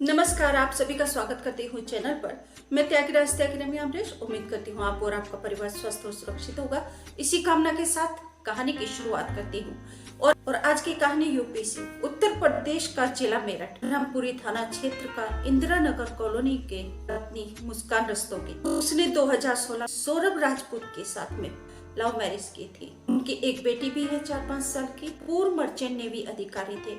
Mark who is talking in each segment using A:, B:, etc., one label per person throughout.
A: नमस्कार, आप सभी का स्वागत करती हूँ चैनल पर। मैं त्यागराज अमरीश उम्मीद करती हूँ आप और आपका परिवार स्वस्थ और सुरक्षित होगा। इसी कामना के साथ कहानी की शुरुआत करती हूँ और आज की कहानी यूपी से उत्तर प्रदेश का जिला मेरठ रामपुरी थाना क्षेत्र का इंदिरा नगर कॉलोनी के पत्नी मुस्कान रस्तोगी। उसने 2016 सौरभ राजपूत के साथ में लव मैरिज की थी। उनकी एक बेटी भी है 4-5 साल की। पूर्व मर्चेंट नेवी अधिकारी थे।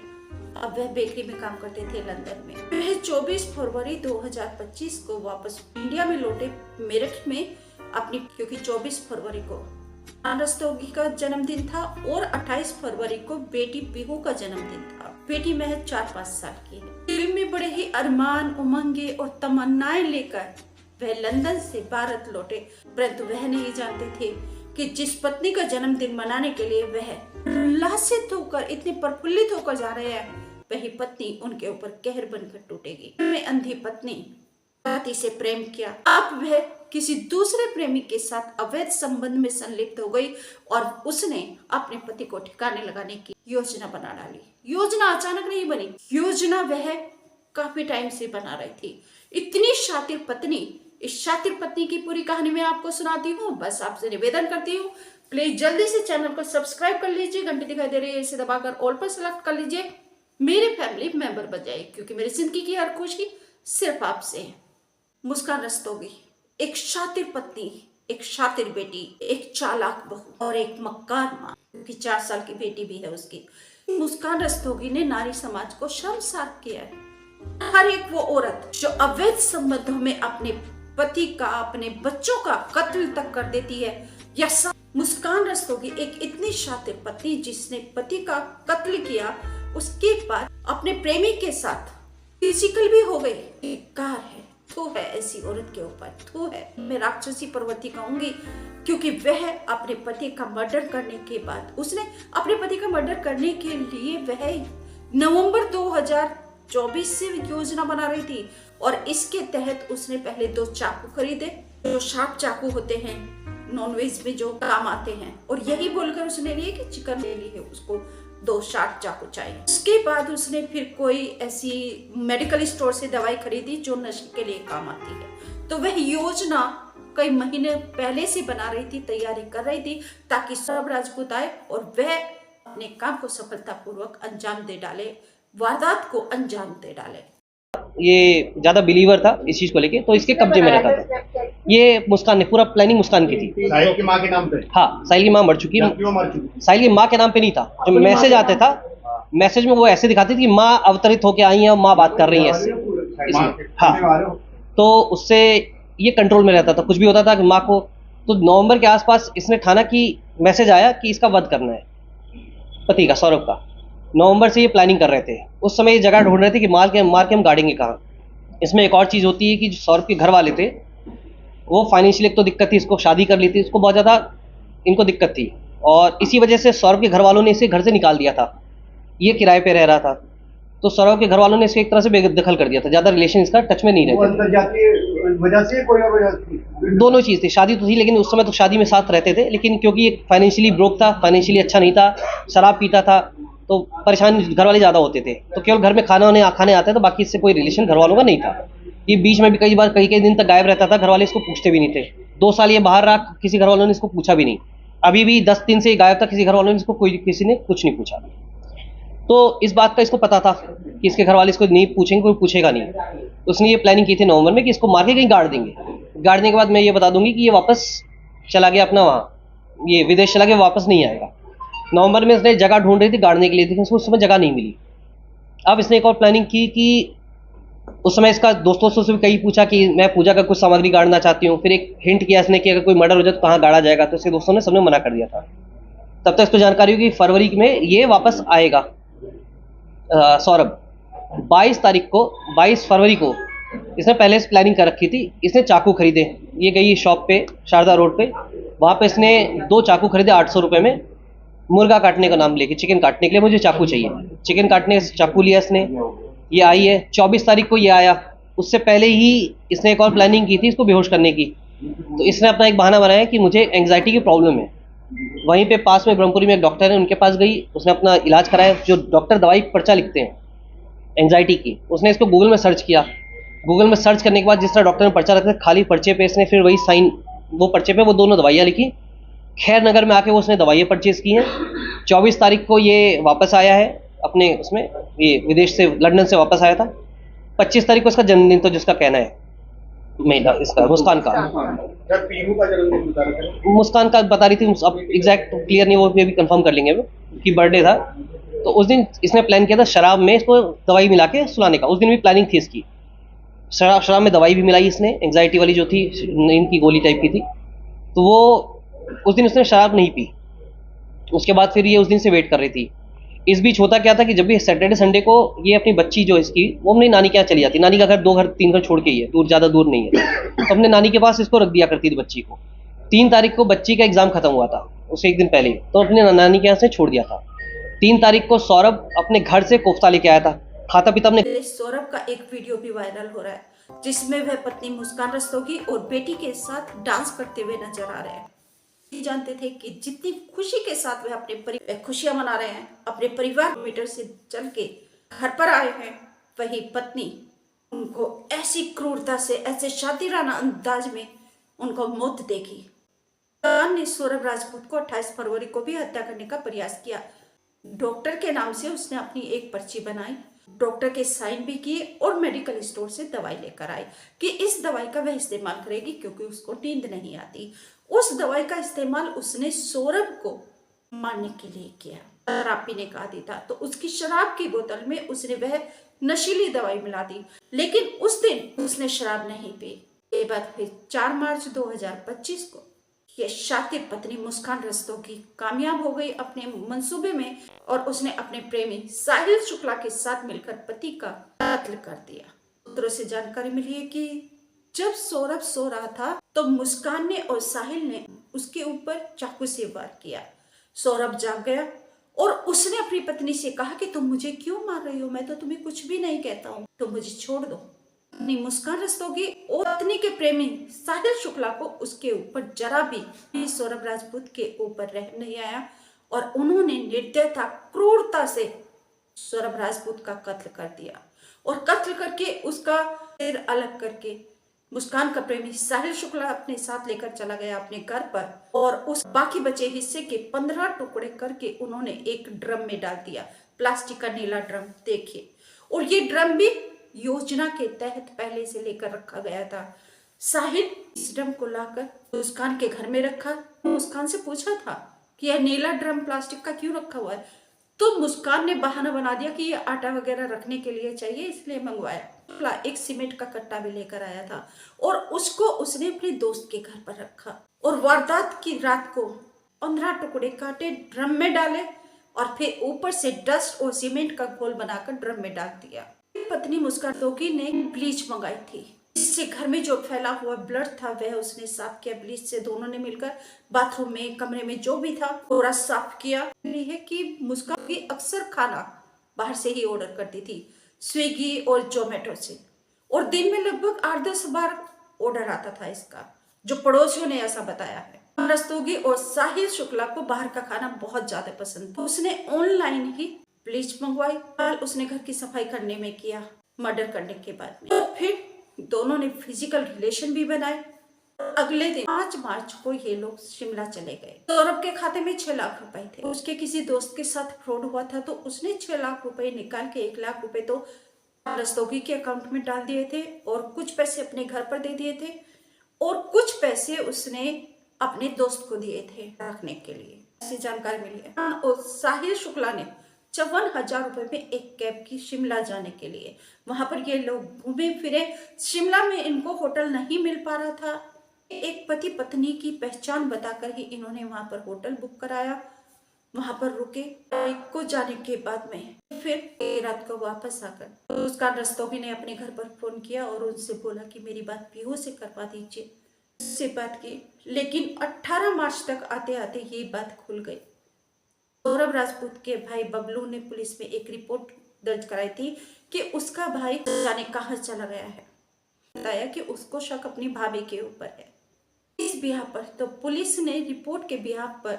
A: अब वह बेकरी में काम करते थे लंदन में। वह 24 फरवरी 2025 को वापस इंडिया में लौटे मेरठ में अपनी, क्योंकि 24 फरवरी को रस्तोगी का जन्मदिन था और 28 फरवरी को बेटी पीहू का जन्मदिन था। बेटी महज 4-5 साल की है। दिल में बड़े ही अरमान, उमंगे और तमन्नाएं लेकर वह लंदन से भारत लौटे, परंतु वह नहीं जानते थे कि जिस पत्नी का जन्मदिन मनाने के लिए वह उल्लासित होकर, इतने प्रफुल्लित होकर जा रहे हैं, वही पत्नी उनके ऊपर कहर बनकर टूटेगी। में अंधी पत्नी पति से प्रेम किया। अब वह किसी दूसरे प्रेमी के साथ अवैध संबंध में संलिप्त हो गई और उसने अपने पति को ठिकाने लगाने की योजना बना डाली। योजना अचानक नहीं बनी, योजना वह काफी टाइम से बना रही थी। इतनी शातिर पत्नी, इस शातिर पत्नी की पूरी कहानी मैं आपको सुनाती हूँ। बस आपसे निवेदन करती हूँ, प्लीज जल्दी से चैनल को सब्सक्राइब कर लीजिए। घंटी दिखाई दे रही है, इसे दबाकर ऑल पर सेलेक्ट कर लीजिए। मेरे फैमिली मेंबर बन जाए, क्योंकि मेरी जिंदगी की हर खुशी सिर्फ आपसे है। मुस्कान रस्तोगी एक शातिर पत्नी, एक शातिर बेटी, एक चालाक बहू और एक मक्कार माँ, क्योंकि 4 साल की बेटी भी है उसकी। मुस्कान रस्तोगी ने नारी समाज को शर्मसार किया है। हर एक वो औरत जो अवैध संबंधों में अपने पति का, अपने बच्चों का कत्ल तक कर देती है, या मुस्कान रस्तोगी एक इतनी शातिर पत्नी जिसने पति का कत्ल किया, उसके बाद अपने प्रेमी के साथ फिजिकल भी हो गई। बेकार है, थू है ऐसी औरत के ऊपर, थू है। मैं राक्षसी प्रवृत्ति कहूंगी, क्योंकि वह अपने पति का मर्डर करने के बाद, उसने अपने पति का मर्डर करने के लिए वह नवंबर 2024 से योजना बना रही थी और इसके तहत उसने पहले 2 चाकू खरीदे, जो शार्प चाकू होते हैं नॉनवेज में जो काम आते हैं, और यही बोलकर उसने लिए कि चिकन ले ली है, उसको 2 शार्प चाकू चाहिए। उसके बाद उसने फिर कोई ऐसी मेडिकल स्टोर से दवाई खरीदी जो नशे के लिए काम आती है। तो वह योजना कई महीने पहले से बना रही थी, तैयारी कर रही थी, ताकि सौरभ राजपूत आए और वह अपने काम को सफलतापूर्वक अंजाम दे डाले, वारदात को अंजाम दे डाले।
B: ये ज्यादा बिलीवर था इस चीज को लेके, तो इसके कब्जे में रहता था। ये मुस्कान ने पूरा प्लानिंग मुस्कान की थी।
C: साहिल की माँ के नाम पे?
B: हाँ, साहिल की माँ मर चुकी है।
C: क्यों मर चुकी?
B: साहिल की माँ के नाम पे नहीं था। जो मैसेज आता था, मैसेज में वो ऐसे दिखाती थी कि माँ अवतरित होके आई है, माँ बात कर रही है। हाँ, तो उससे ये कंट्रोल में रहता था। कुछ भी होता था कि माँ को, तो नवंबर के आसपास इसने ठाना कि मैसेज आया कि इसका वध करना है, पति का, सौरभ का। नवंबर से ये प्लानिंग कर रहे थे। उस समय ये जगह ढूंढ रहे थे कि मार के हम गाड़ेंगे कहाँ। इसमें एक और चीज़ होती है कि जो सौरभ के घर वाले थे, वो फाइनेंशियल एक तो दिक्कत थी, इसको शादी कर ली थी, इसको बहुत ज़्यादा इनको दिक्कत थी, और इसी वजह से सौरभ के घर वालों ने इसे घर से निकाल दिया था। ये किराए पे रह रहा था, तो सौरभ के घर वालों ने इसे एक तरह से बेदखल कर दिया था। ज़्यादा रिलेशन इसका टच में नहीं रहते।
C: वजह से कोई और वजह थी?
B: दोनों चीज़ थी। शादी तो थी, लेकिन उस समय तो शादी में साथ रहते थे, लेकिन क्योंकि ये फाइनेंशियली ब्रोक था, फाइनेंशियली अच्छा नहीं था, शराब पीता था, तो परेशान घर वाले ज़्यादा होते थे। तो केवल घर में खाने आते, तो बाकी इससे कोई रिलेशन घर वालों का नहीं था। ये बीच में भी कई बार कई दिन तक गायब रहता था, घर वाले इसको पूछते भी नहीं थे। 2 साल ये बाहर रहा, किसी घर वालों ने इसको पूछा भी नहीं। अभी भी 10 दिन से गायब था, किसी घर वालों ने इसको किसी ने कुछ नहीं पूछा। तो इस बात का इसको पता था कि इसके घर वाले इसको नहीं पूछेंगे, कोई पूछेगा नहीं। तो उसने ये प्लानिंग की थी नवंबर में कि इसको मार के कहीं गाड़ देंगे। गाड़ने के बाद मैं ये बता दूंगी कि ये वापस चला गया अपना वहाँ, ये विदेश चला गया, वापस नहीं आएगा। नवंबर में इसने जगह ढूंढ रही थी गाड़ने के लिए, लेकिन उसको उस समय जगह नहीं मिली। अब इसने एक और प्लानिंग की कि उस समय इसका दोस्तों से भी कहीं पूछा कि मैं पूजा का कुछ सामग्री गाड़ना चाहती हूँ। फिर एक हिंट किया इसने कि अगर कोई मर्डर हो जाए तो कहाँ गाड़ा जाएगा, तो इसके दोस्तों ने सबने मना कर दिया था। तब तक इसको जानकारी हुई कि फरवरी में ये वापस आएगा सौरभ। 22 फरवरी को इसने पहले से प्लानिंग कर रखी थी। इसने चाकू खरीदे, ये गई शॉप पे शारदा रोड पे, वहाँ पे इसने 2 चाकू खरीदे 800 रुपये में, मुर्गा काटने का नाम लेके, चिकन काटने के लिए मुझे चाकू चाहिए। चिकन काटने का चाकू लिया इसने, ये आई है 24 तारीख को ये आया। उससे पहले ही इसने एक और प्लानिंग की थी इसको बेहोश करने की। तो इसने अपना एक बहाना बनाया कि मुझे एंग्जाइटी की प्रॉब्लम है। वहीं पे पास में ब्रह्मपुरी में एक डॉक्टर है, उनके पास गई, उसने अपना इलाज कराया। जो डॉक्टर दवाई पर्चा लिखते हैं, एंजाइटी की। उसने इसको गूगल में सर्च किया। गूगल में सर्च करने के बाद जिस तरह डॉक्टर ने पर्चा रखा था, खाली पर्चे पे इसने फिर वही साइन, वो पर्चे पे वो दोनों दवाइयाँ लिखी। खैर नगर में आके वो उसने दवाइयाँ परचेज़ की हैं। 24 तारीख को ये वापस आया है अपने उसमें, ये विदेश से, लंदन से वापस आया था। 25 तारीख को इसका जन्मदिन, तो जिसका कहना है महिला इसका मुस्कान का,
C: जब पीहू का जन्मदिन बता रहे थे,
B: मुस्कान का बता रही थी। अब एग्जैक्ट क्लियर नहीं, वो भी कंफर्म कर लेंगे कि बर्थडे था। तो उस दिन इसने प्लान किया था शराब में इसको दवाई मिला के सुलाने का। उस दिन भी प्लानिंग थी इसकी। शराब में दवाई भी मिलाई इसने, एंग्जाइटी वाली जो थी, नींद की गोली टाइप की थी। तो वो उस दिन उसने शराब नहीं पी। उसके बाद फिर ये उस दिन से वेट कर रही थी। इस बीच होता क्या था कि जब भी सैटरडे संडे को ये अपनी बच्ची जो इसकी, वो अपनी नानी के यहाँ चली जाती। नानी का घर 2 घर 3 घर छोड़ के ही है, दूर, ज़्यादा दूर नहीं है। तो अपने नानी के पास इसको रख दिया करती थी बच्ची को। 3 तारीख को बच्ची का एग्जाम खत्म हुआ था, उससे एक दिन पहले, तो अपने नानी के यहाँ से छोड़ दिया था। 3 तारीख को सौरभ अपने घर से कोफ्ता लेके आया था, खाता पीता अपने।
A: सौरभ का एक वीडियो भी वायरल हो रहा है जिसमें वह पत्नी मुस्कान रस्तोगी और बेटी के साथ डांस करते हुए नजर आ रहे हैं। ये जानते थे कि जितनी खुशी के साथ वह अपने खुशियां मना रहे हैं, अपने परिवार मीटर से चल के घर पर आए हैं, वही पत्नी उनको ऐसी क्रूरता से, ऐसे शातिराना अंदाज में उनको मौत देगी। ने सौरभ राजपूत को 28 फरवरी को भी हत्या करने का प्रयास किया। डॉक्टर के नाम से उसने अपनी एक पर्ची बनाई, डॉक्टर के साइन भी किए और मेडिकल स्टोर से दवाई लेकर आई कि इस दवाई का वह इस्तेमाल करेगी क्योंकि उसको नींद नहीं आती। उस दवाई का इस्तेमाल उसने सौरभ को मारने के लिए किया। शराब पीने का आदी था तो उसकी शराब की बोतल में उसने वह नशीली दवाई मिला दी, लेकिन उस दिन उसने शराब नहीं पी। ये बात फिर 4 मार्च 2025 को ये शातिर पत्नी मुस्कान रस्तोगी कामयाब हो गई अपने मंसूबे में और उसने अपने प्रेमी साहिल शुक्ला के साथ मिलकर पति का कत्ल कर दिया। सूत्रों से जानकारी मिली है कि जब सौरभ सो रहा था तो मुस्कान ने और साहिल ने उसके ऊपर चाकू से वार किया। सौरभ जाग गया और उसने अपनी पत्नी से कहा कि तुम मुझे क्यों मार रही हो, मैं तो तुम्हें कुछ भी नहीं कहता हूँ, तुम मुझे छोड़ दो। अपनी मुस्कान रस्तोगी और पत्नी के प्रेमी साहिल शुक्ला को उसके ऊपर जरा भी सौरभ राजपूत के ऊपर रह नहीं आया और उन्होंने निर्दयता क्रूरता से सौरभ राजपूत का कत्ल कर दिया और कत्ल करके उसका सिर अलग करके मुस्कान का प्रेमी साहिल शुक्ला अपने साथ लेकर चला गया अपने घर पर और उस बाकी बचे हिस्से के 15 टुकड़े करके उन्होंने एक ड्रम में डाल दिया। प्लास्टिक का नीला ड्रम देखिए, और ये ड्रम भी योजना के तहत पहले से लेकर रखा गया था। साहिल इस ड्रम को लाकर मुस्कान के घर में रखा। मुस्कान से पूछा था कि यह नीला ड्रम प्लास्टिक का क्यों रखा हुआ है, तो मुस्कान ने बहाना बना दिया कि ये आटा वगैरह रखने के लिए चाहिए इसलिए मंगवाया। एक सीमेंट का कट्टा भी लेकर आया था और उसको उसने अपने दोस्त के घर पर रखा और वारदात की रात को 15 टुकड़े काटे ड्रम में डाले और फिर ऊपर से डस्ट और सीमेंट का घोल बनाकर ड्रम में डाल दिया। पत्नी मुस्कान रस्तोगी ने ब्लीच मंगाई थी, इससे घर में जो फैला हुआ ब्लड था वह उसने साफ किया। ब्लीच से दोनों ने मिलकर बाथरूम में, कमरे में जो भी था पूरा साफ किया। है कि मुस्कान की अक्सर खाना बाहर से ही ऑर्डर करती थी, स्विगी और जोमेटो से, और दिन में लगभग 8-10 बार ऑर्डर आता था इसका, जो पड़ोसियों ने ऐसा बताया है। रस्तोगी और साहिल शुक्ला को बाहर का खाना बहुत ज्यादा पसंद था। उसने ऑनलाइन ही ब्लीच मंगवाई, हाल उसने घर की सफाई करने में किया मर्डर करने के बाद में। तो फिर दोनों ने फिजिकल रिलेशन भी बनाए। अगले दिन 5 मार्च को ये लोग शिमला चले गए। सौरभ के खाते में 6 लाख रुपए थे। उसके किसी दोस्त के साथ फ्रॉड हुआ था तो उसने 6 लाख रुपए निकाल के 1 लाख रुपए तो रस्तोगी के अकाउंट में डाल दिए थे और कुछ पैसे अपने घर पर दे दिए थे और कुछ पैसे उसने अपने दोस्त को दिए थे रखने के लिए, ऐसी जानकारी मिली है। और साहिल शुक्ला ने 54,000 रुपए में एक कैब की शिमला जाने के लिए। वहां पर ये लोग घूमे फिरे। शिमला में इनको होटल नहीं मिल पा रहा था। एक पति पत्नी की पहचान बताकर ही इन्होंने वहां पर होटल बुक कराया, वहां पर रुके। को जाने के बाद में फिर रात को वापस आकर मुस्कान रस्तोगी ने अपने घर पर फोन किया और उनसे बोला कि मेरी बात पीहू से करवा दीजिए। उससे बात की, लेकिन 18 मार्च तक आते आते ये बात खुल गई। सौरभ राजपूत के भाई बबलू ने पुलिस में एक रिपोर्ट दर्ज कराई थी कि उसका भाई जाने कहां चला गया है। बताया कि उसको शक अपनी भाभी के ऊपर है। इस बिहाफ पर तो पुलिस ने रिपोर्ट के बिहाफ पर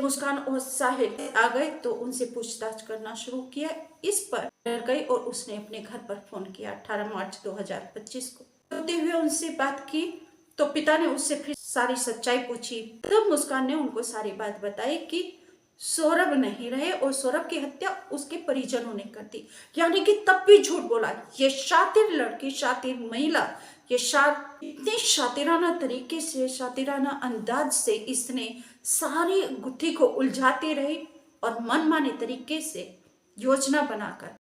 A: मुस्कान और साहिल आ गए तो उनसे पूछताछ करना शुरू किया। इस पर डर गई और उसने अपने घर पर फोन किया। 18 मार्च 2025 को होते हुए उनसे बात की तो पिता ने उससे फिर सारी सच्चाई पूछी। तब मुस्कान ने उनको सारी बात बताई कि सौरभ नहीं रहे और सौरभ की हत्या उसके परिजनों ने कर दी। यानी कि तब भी झूठ बोला। ये शातिर लड़की, शातिर महिला, ये इतने शातिराना तरीके से, शातिराना अंदाज से इसने सारी गुत्थी को उलझाती रही और मनमाने तरीके से योजना बनाकर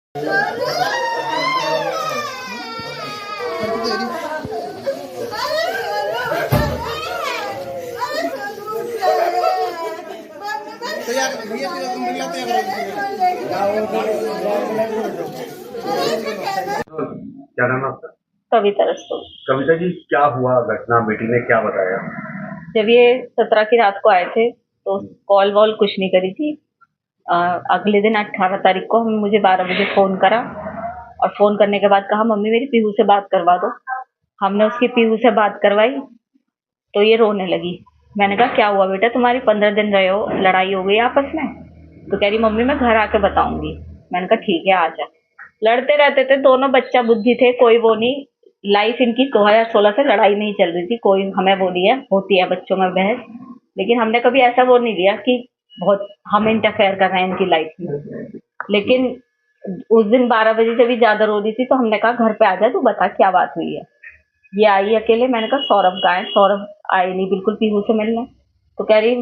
C: क्या नाम है आपका?
D: कविता रस्तोगी।
C: कविता जी, क्या हुआ घटना? बेटी ने क्या बताया?
D: जब ये 17 की रात को आए थे तो कॉल वॉल कुछ नहीं करी थी। अगले दिन 18 तारीख को मुझे 12 बजे फ़ोन करा और फ़ोन करने के बाद कहा मम्मी मेरी पीहू से बात करवा दो। हमने उसकी पीहू से बात करवाई तो ये रोने लगी। मैंने कहा क्या हुआ बेटा, तुम्हारी 15 दिन रहे हो, लड़ाई हो गई आपस में? तो कह रही मम्मी मैं घर आके बताऊंगी। मैंने कहा ठीक है आ जा। लड़ते रहते थे दोनों, बच्चा बुद्धि थे, कोई वो नहीं। लाइफ इनकी 2016 से लड़ाई नहीं चल रही थी। कोई हमें वो दिया, होती है बच्चों में बहस, लेकिन हमने कभी ऐसा वो नहीं लिया कि बहुत हम इंटरफेयर कर रहे हैं इनकी लाइफ में। लेकिन उस दिन 12 बजे जब भी ज्यादा रो रही थी तो हमने कहा घर पे आ जा, तू बता क्या बात हुई है। ये आई अकेले। मैंने कहा सौरभ कहाँ है? सौरभ आई नहीं बिल्कुल पीहू से मिलने। तो कह रही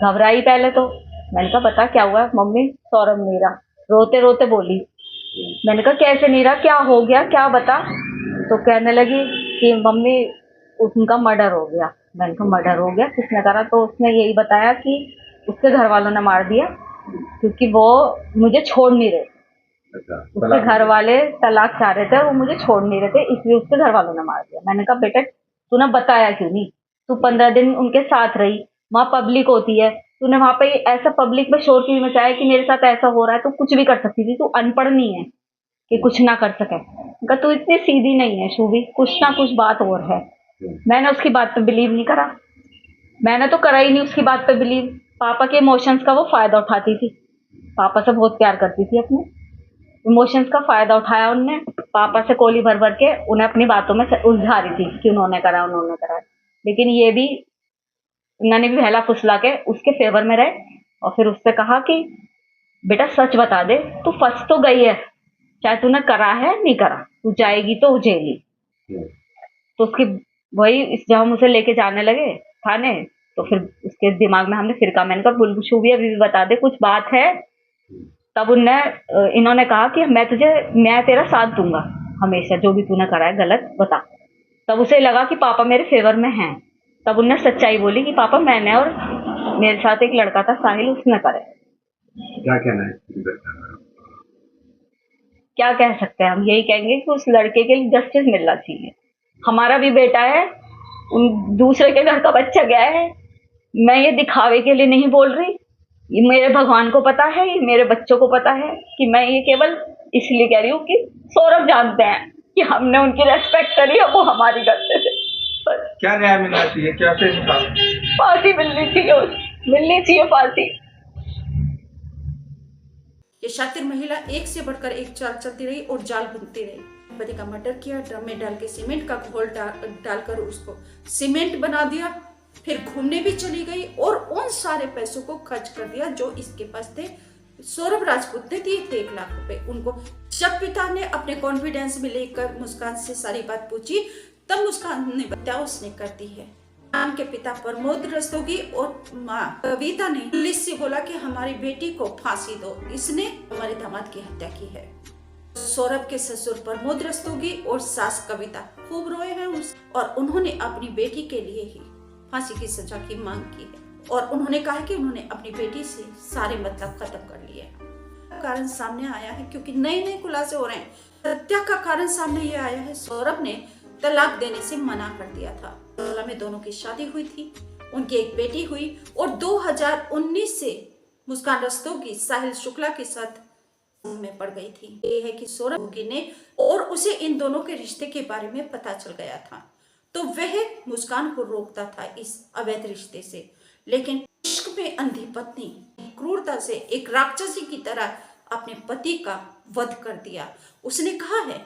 D: घबराई पहले तो। मैंने कहा बता क्या हुआ? मम्मी सौरभ नहीं रहा। रोते रोते बोली। मैंने कहा कैसे नहीं रहा, क्या हो गया, क्या बता। तो कहने लगी कि मम्मी उनका मर्डर हो गया। मैंने कहा मर्डर हो गया, किसने करा? तो उसने यही बताया कि उसके घर वालों ने मार दिया क्योंकि वो मुझे छोड़ नहीं रहे। उसके घर वाले तलाक चाह रहे थे, वो मुझे छोड़ नहीं रहे थे, इसलिए उसके घर वालों ने मार दिया। मैंने कहा बेटा तूने बताया क्यों नहीं? तू 15 दिन उनके साथ रही, वहाँ पब्लिक होती है, तूने वहाँ पे ऐसा पब्लिक में शोर क्यों मचाया कि मेरे साथ ऐसा हो रहा है? तू कुछ भी कर सकती थी, तू अनपढ़ नहीं है कि कुछ ना कर सके। कहा तू इतनी सीधी नहीं है शूभी, कुछ ना कुछ बात और है। मैंने उसकी बात पे बिलीव नहीं करा। मैंने तो करा ही नहीं उसकी बात पे बिलीव। पापा के इमोशंस का वो फायदा उठाती थी। पापा से बहुत प्यार करती थी, अपने इमोशंस का फायदा उठाया उनने। पापा से कोली भर भर के उन्हें अपनी बातों में उलझा रही थी कि उन्होंने करा उन्होंने करा। लेकिन ये भी उन्होंने भी बहला फुसला के उसके फेवर में रहे और फिर उससे कहा कि बेटा सच बता दे, तू फंस तो गई है, चाहे तूने करा है नहीं करा, तू जाएगी तो जेली। तो उसकी वही जब हम उसे लेके जाने लगे थाने तो फिर उसके दिमाग में हमने फिर कहा, मैंने कहा बुलबुल भी अभी भी बता दे कुछ बात है। तब इन्होंने कहा कि मैं तेरा साथ दूंगा हमेशा, जो भी तूने करा है गलत बता। तब उसे लगा कि पापा मेरे फेवर में हैं। तब उन्हें सच्चाई बोली कि पापा मैंने और मेरे साथ एक लड़का था साहिल, उसने करे।
C: क्या कहना है?
D: क्या कह सकते हैं हम? यही कहेंगे कि उस लड़के के लिए जस्टिस मिलना चाहिए। हमारा भी बेटा है, उन दूसरे के घर का बच्चा गया है। मैं ये दिखावे के लिए नहीं बोल रही, ये मेरे भगवान को पता है, ये मेरे बच्चों को पता है कि मैं ये केवल इसलिए कह रही हूँ कि सौरभ जानते हैं कि हमने उनकी रेस्पेक्ट करी है, वो हमारी गलती से।
C: क्या न्याय मिलना चाहिए? क्या से
D: फांसी मिलनी चाहिए फांसी।
A: ये शातिर महिला एक से बढ़कर एक चाल चलती रही और जाल बुनती रही। पति का मर्डर किया, ड्रम में डाल के सीमेंट का घोल डालकर उसको सीमेंट बना दिया, फिर घूमने भी चली गई और उन सारे पैसों को खर्च कर दिया जो इसके पास थे। सौरभ राजपूत ने दिए थे 1 लाख रुपए उनको। जब पिता ने अपने कॉन्फिडेंस में लेकर मुस्कान से सारी बात पूछी तब मुस्कान ने बताया उसने कर दी है। मुस्कान के पिता प्रमोद रस्तोगी और माँ कविता ने पुलिस से बोला कि हमारी बेटी को फांसी दो, इसने हमारे दामाद की हत्या की है। सौरभ के ससुर प्रमोद रस्तोगी और सास कविता खूब रोए हैं और उन्होंने अपनी बेटी के लिए ही फांसी की सजा की मांग की है और उन्होंने कहा कि उन्होंने अपनी बेटी से सारे मतलब खत्म कर लिए। कारण सामने आया है क्योंकि नए खुलासे हो रहे हैं। हत्या का कारण सामने ये आया है, सौरभ ने तलाक देने से मना कर दिया था। 2016 में दोनों की शादी हुई थी, उनकी एक बेटी हुई और 2019 से मुस्कान रस्तोगी साहिल शुक्ला के साथ में पड़ गई थी। ये है कि सौरभ ने और उसे इन दोनों के रिश्ते के बारे में पता चल गया था तो वह मुस्कान को रोकता था इस अवैध रिश्ते से, लेकिन इश्क में अंधी पत्नी क्रूरता से एक राक्षसी की तरह अपने पति का वध कर दिया। उसने कहा है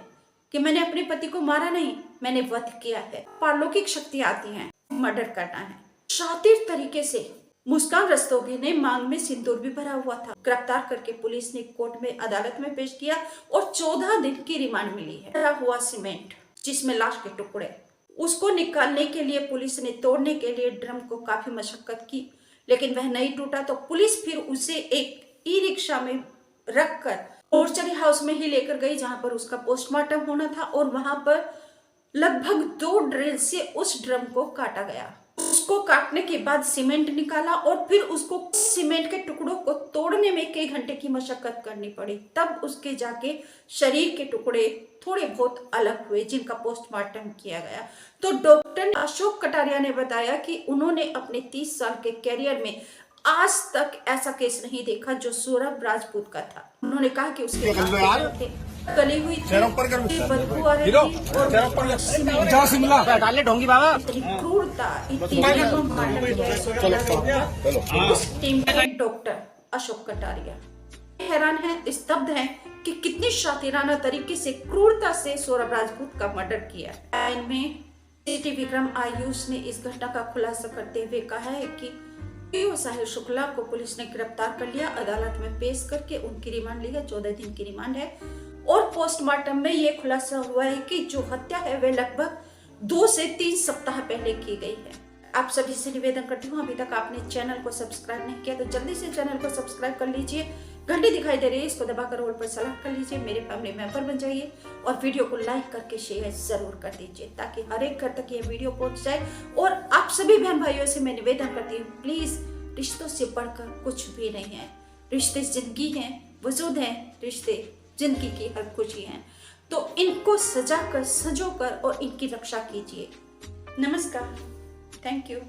A: कि मैंने अपने पति को मारा नहीं, मैंने वध किया है। पारलौकिक शक्ति आती है, मर्डर करना है। शातिर तरीके से मुस्कान रस्तोगी ने मांग में सिंदूर भी भरा हुआ था। गिरफ्तार करके पुलिस ने कोर्ट में अदालत में पेश किया और 14 दिन की रिमांड मिली है। भरा हुआ सीमेंट जिसमें लाश के टुकड़े, उसको निकालने के लिए पुलिस ने तोड़ने के लिए ड्रम को काफी मशक्कत की, लेकिन वह नहीं टूटा तो पुलिस फिर उसे एक ई रिक्शा में रखकर मोर्चरी हाउस में ही लेकर गई, जहां पर उसका पोस्टमार्टम होना था। और वहां पर लगभग 2 ड्रिल से उस ड्रम को काटा गया। उसको काटने के बाद सीमेंट निकाला और फिर उसको सीमेंट के टुकड़ों को तोड़ने में कई घंटे की मशक्कत करनी पड़ी, तब उसके जाके शरीर के टुकड़े थोड़े बहुत अलग हुए, जिनका पोस्टमार्टम किया गया। तो डॉक्टर अशोक कटारिया ने बताया कि उन्होंने अपने 30 साल के कैरियर में आज तक ऐसा केस नहीं देखा जो सौरभ राजपूत का था। उन्होंने कहा कि उसके गली हुई थी, बदबू आ रही थी और
E: ढोंगी बाबा
A: इतनी क्रूरता, इतनी उस टीम के डॉक्टर अशोक कटारिया हैरान है, स्तब्ध हैं कि कितनी शातिराना तरीके से क्रूरता से सौरभ राजपूत का मर्डर किया। इनमें सिटी विक्रम आयुष ने इस घटना का खुलासा करते हुए कहा है कि पीओ साहिल शुक्ला को पुलिस ने गिरफ्तार कर लिया, अदालत में पेश करके उनकी रिमांड ली है। 14 दिन की रिमांड है और पोस्टमार्टम में ये खुलासा हुआ है कि जो हत्या है वह लगभग 2 से 3 सप्ताह पहले की गई है। आप सभी से निवेदन करती हूँ, अभी तक आपने चैनल को सब्सक्राइब नहीं किया तो जल्दी से चैनल को सब्सक्राइब कर लीजिए। घंटी दिखाई दे रही है, इसको दबाकर ऑल पर सेलेक्ट कर लीजिए, मेरे फैमिली मेंबर बन जाइए और वीडियो को लाइक करके शेयर जरूर कर दीजिए ताकि हर एक घर तक ये वीडियो पहुंच जाए। और आप सभी बहन भाइयों से मैं निवेदन करती हूँ, प्लीज रिश्तों से बढ़कर कुछ भी नहीं है। रिश्ते जिंदगी हैं, वजूद हैं, रिश्ते जिंदगी की हर खुशी है, तो इनको सजा कर, संजो कर और इनकी रक्षा कीजिए। नमस्कार, थैंक यू।